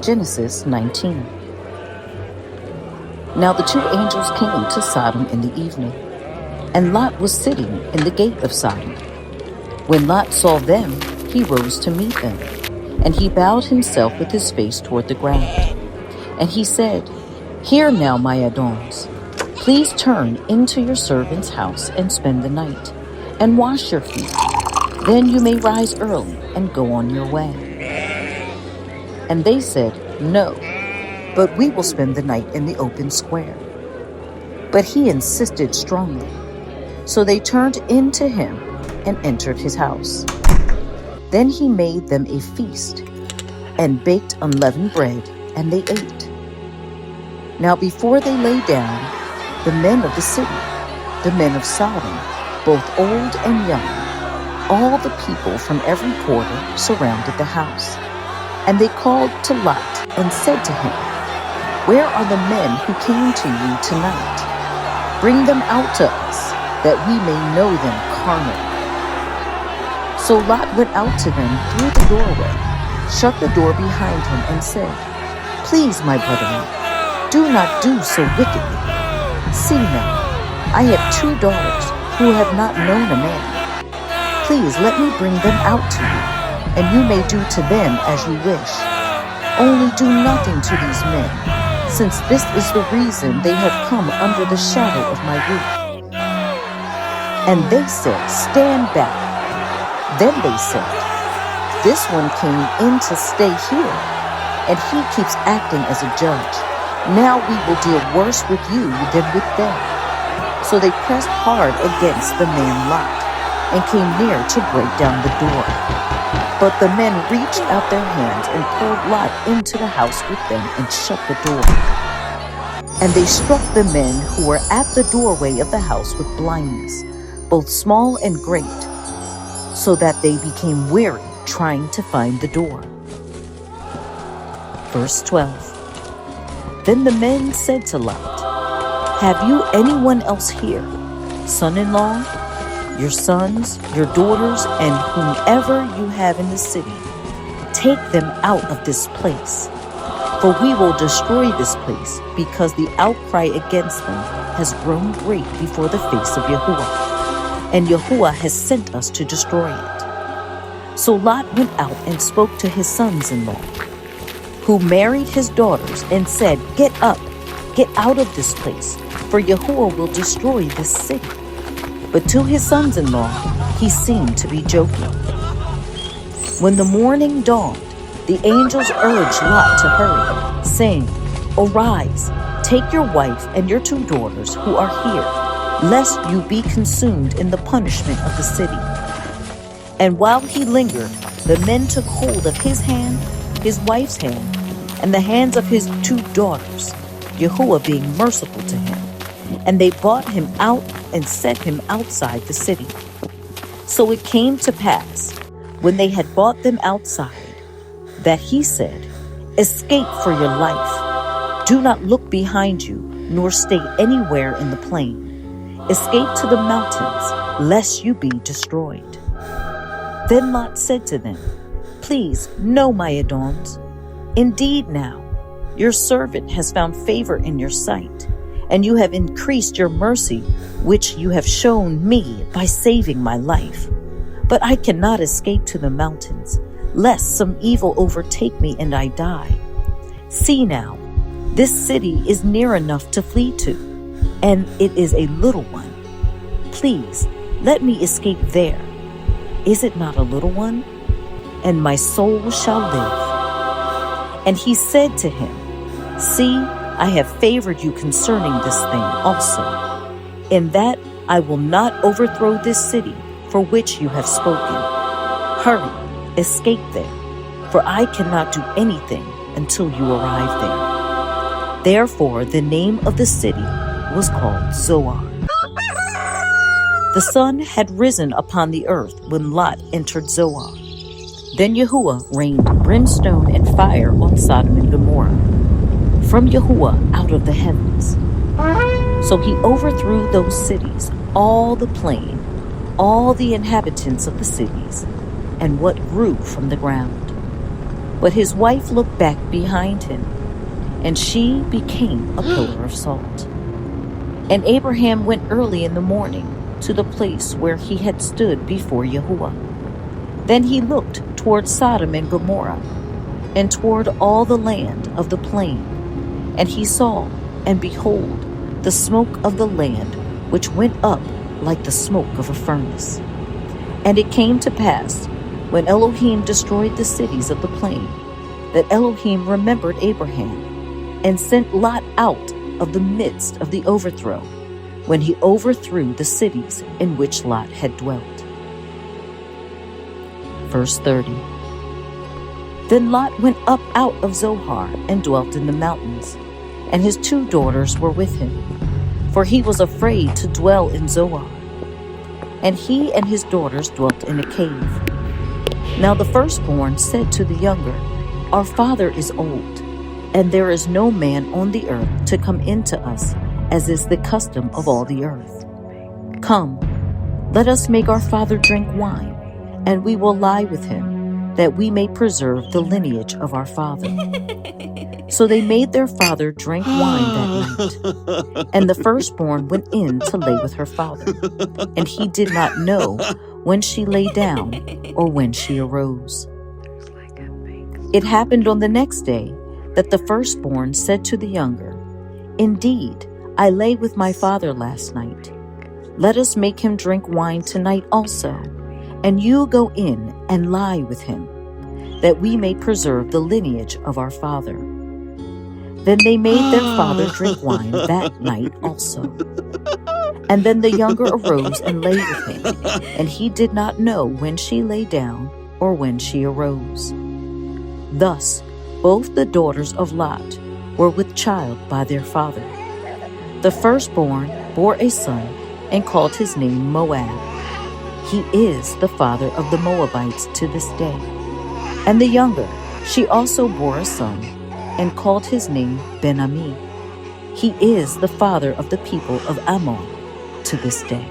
Genesis 19. Now the two angels came to Sodom in the evening, and Lot was sitting in the gate of Sodom. When Lot saw them, he rose to meet them, and he bowed himself with his face toward the ground. And he said, "Hear now, my Adons, please turn into your servant's house and spend the night, and wash your feet. Then you may rise early and go on your way." And they said, "No, but we will spend the night in the open square." But he insisted strongly. So they turned in to him and entered his house. Then he made them a feast and baked unleavened bread, and they ate. Now before they lay down, the men of the city, the men of Sodom, both old and young, all the people from every quarter surrounded the house. And they called to Lot and said to him, "Where are the men who came to you tonight? Bring them out to us, that we may know them carnally." So Lot went out to them through the doorway, shut the door behind him, and said, "Please, my brethren, do not do so wickedly. See now, I have 2 daughters who have not known a man. Please let me bring them out to you, and you may do to them as you wish. Only do nothing to these men, since this is the reason they have come under the shadow of my roof." And they said, "Stand back." Then they said, "This one came in to stay here, and he keeps acting as a judge. Now we will deal worse with you than with them." So they pressed hard against the man Lot, and came near to break down the door. But the men reached out their hands and pulled Lot into the house with them and shut the door. And they struck the men who were at the doorway of the house with blindness, both small and great, so that they became weary trying to find the door. Verse 12. Then the men said to Lot, "Have you anyone else here, son-in-law, your sons, your daughters, and whomever you have in the city? Take them out of this place, for we will destroy this place, because the outcry against them has grown great before the face of Yahuwah, and Yahuwah has sent us to destroy it." So Lot went out and spoke to his sons-in-law, who married his daughters, and said, "Get up, get out of this place, for Yahuwah will destroy this city." But to his sons-in-law he seemed to be joking. When the morning dawned, the angels urged Lot to hurry, saying, "Arise, take your wife and your 2 daughters who are here, lest you be consumed in the punishment of the city." And while he lingered, the men took hold of his hand, his wife's hand, and the hands of his 2 daughters, Yahuwah being merciful to him, and they brought him out and set him outside the city. So it came to pass, when they had brought them outside, that he said, "Escape for your life. Do not look behind you, nor stay anywhere in the plain. Escape to the mountains, lest you be destroyed." Then Lot said to them, "Please, no, my Adons. Indeed now, your servant has found favor in your sight, and you have increased your mercy, which you have shown me by saving my life. But I cannot escape to the mountains, lest some evil overtake me and I die. See now, this city is near enough to flee to, and it is a little one. Please, let me escape there. Is it not a little one? And my soul shall live." And he said to him, "See, I have favored you concerning this thing also, in that I will not overthrow this city for which you have spoken. Hurry, escape there, for I cannot do anything until you arrive there." Therefore the name of the city was called Zoar. The sun had risen upon the earth when Lot entered Zoar. Then Yahuwah rained brimstone and fire on Sodom and Gomorrah, from Yahuwah out of the heavens. So he overthrew those cities, all the plain, all the inhabitants of the cities, and what grew from the ground. But his wife looked back behind him, and she became a pillar of salt. And Abraham went early in the morning to the place where he had stood before Yahuwah. Then he looked toward Sodom and Gomorrah, and toward all the land of the plain. And he saw, and behold, the smoke of the land, which went up like the smoke of a furnace. And it came to pass, when Elohim destroyed the cities of the plain, that Elohim remembered Abraham, and sent Lot out of the midst of the overthrow, when he overthrew the cities in which Lot had dwelt. Verse 30. Then Lot went up out of Zoar and dwelt in the mountains, and his 2 daughters were with him, for he was afraid to dwell in Zoar. And he and his daughters dwelt in a cave. Now the firstborn said to the younger, Our father is old, and there is no man on the earth to come into us, as is the custom of all the earth. Come, let us make our father drink wine, and we will lie with him, that we may preserve the lineage of our father. So they made their father drink wine that night. And the firstborn went in to lay with her father, and he did not know when she lay down or when she arose. It happened on the next day that the firstborn said to the younger, Indeed, I lay with my father last night. Let us make him drink wine tonight also, and you go in and lie with him, that we may preserve the lineage of our father. Then they made their father drink wine that night also. And then the younger arose and lay with him, and he did not know when she lay down or when she arose. Thus both the daughters of Lot were with child by their father. The firstborn bore a son and called his name Moab. He is the father of the Moabites to this day. And the younger, she also bore a son, and called his name Ben-Ami. He is the father of the people of Ammon to this day.